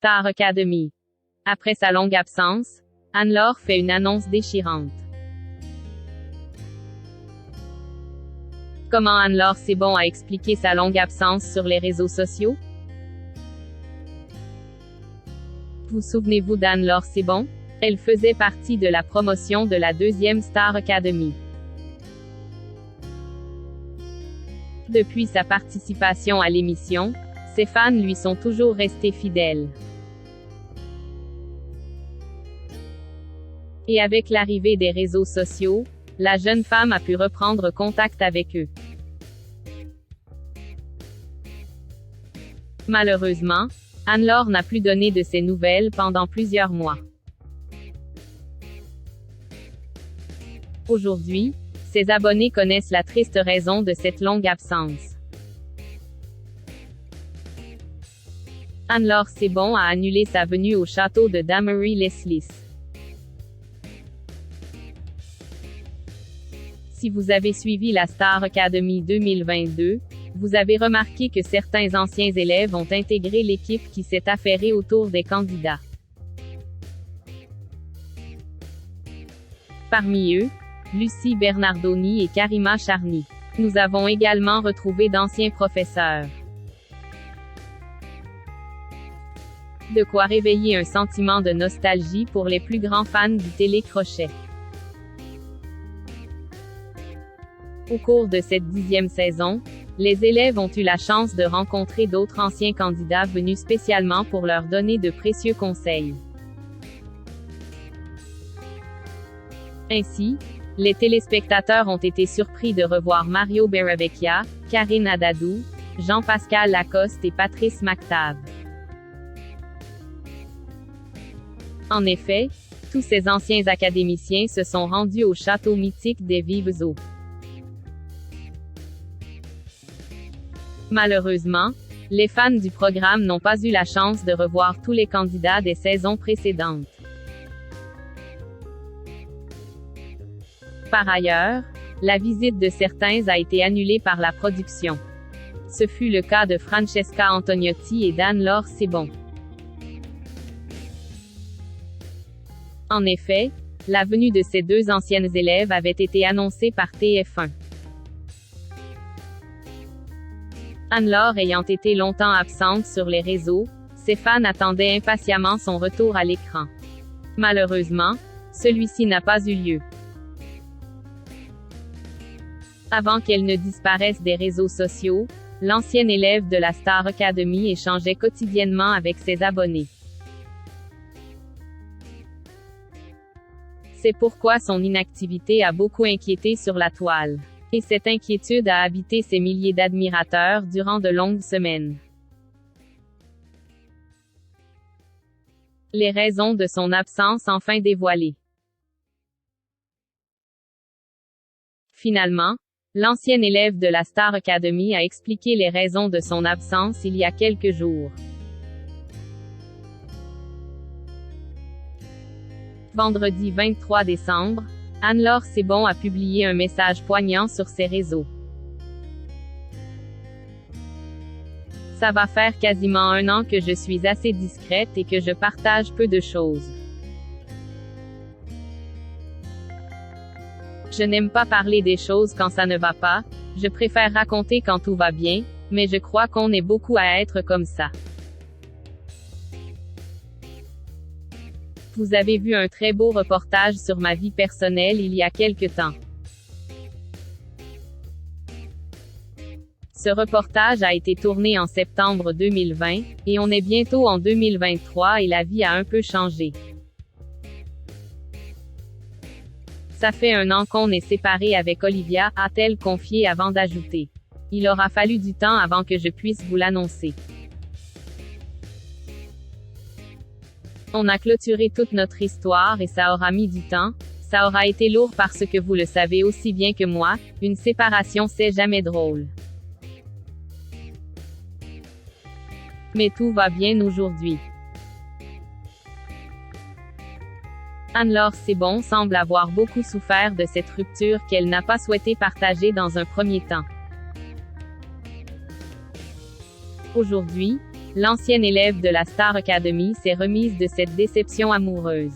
Star Academy. Après sa longue absence, Anne-Laure fait une annonce déchirante. Comment Anne-Laure Sebon a expliqué sa longue absence sur les réseaux sociaux? Vous souvenez-vous d'Anne-Laure Sebon? Elle faisait partie de la promotion de la deuxième Star Academy. Depuis sa participation à l'émission, ses fans lui sont toujours restés fidèles. Et avec l'arrivée des réseaux sociaux, la jeune femme a pu reprendre contact avec eux. Malheureusement, Anne-Laure n'a plus donné de ses nouvelles pendant plusieurs mois. Aujourd'hui, ses abonnés connaissent la triste raison de cette longue absence. Anne-Laure Sebon a annulé sa venue au château de Damery-les-Lys. Si vous avez suivi la Star Academy 2022, vous avez remarqué que certains anciens élèves ont intégré l'équipe qui s'est affairée autour des candidats. Parmi eux, Lucie Bernardoni et Karima Charny. Nous avons également retrouvé d'anciens professeurs. De quoi réveiller un sentiment de nostalgie pour les plus grands fans du télécrochet. Au cours de cette 10e saison, les élèves ont eu la chance de rencontrer d'autres anciens candidats venus spécialement pour leur donner de précieux conseils. Ainsi, les téléspectateurs ont été surpris de revoir Mario Beravecchia, Karine Adadou, Jean-Pascal Lacoste et Patrice McTabb. En effet, tous ces anciens académiciens se sont rendus au château mythique des Vives Eaux. Malheureusement, les fans du programme n'ont pas eu la chance de revoir tous les candidats des saisons précédentes. Par ailleurs, la visite de certains a été annulée par la production. Ce fut le cas de Francesca Antoniotti et d'Anne-Laure Sebon. En effet, la venue de ces deux anciennes élèves avait été annoncée par TF1. Anne-Laure ayant été longtemps absente sur les réseaux, ses fans attendaient impatiemment son retour à l'écran. Malheureusement, celui-ci n'a pas eu lieu. Avant qu'elle ne disparaisse des réseaux sociaux, l'ancienne élève de la Star Academy échangeait quotidiennement avec ses abonnés. C'est pourquoi son inactivité a beaucoup inquiété sur la toile. Et cette inquiétude a habité ses milliers d'admirateurs durant de longues semaines. Les raisons de son absence enfin dévoilées. Finalement, l'ancienne élève de la Star Academy a expliqué les raisons de son absence il y a quelques jours. Vendredi 23 décembre, Anne-Laure Sebon a publié un message poignant sur ses réseaux. Ça va faire quasiment 1 an que je suis assez discrète et que je partage peu de choses. Je n'aime pas parler des choses quand ça ne va pas, je préfère raconter quand tout va bien, mais je crois qu'on est beaucoup à être comme ça. Vous avez vu un très beau reportage sur ma vie personnelle il y a quelque temps. Ce reportage a été tourné en septembre 2020, et on est bientôt en 2023 et la vie a un peu changé. Ça fait 1 an qu'on est séparés avec Olivia, a-t-elle confié avant d'ajouter. Il aura fallu du temps avant que je puisse vous l'annoncer. On a clôturé toute notre histoire et ça aura mis du temps, ça aura été lourd parce que vous le savez aussi bien que moi, une séparation c'est jamais drôle. Mais tout va bien aujourd'hui. Anne-Laure Sebon semble avoir beaucoup souffert de cette rupture qu'elle n'a pas souhaité partager dans un premier temps. Aujourd'hui, L'ancienne élève de la Star Academy s'est remise de cette déception amoureuse.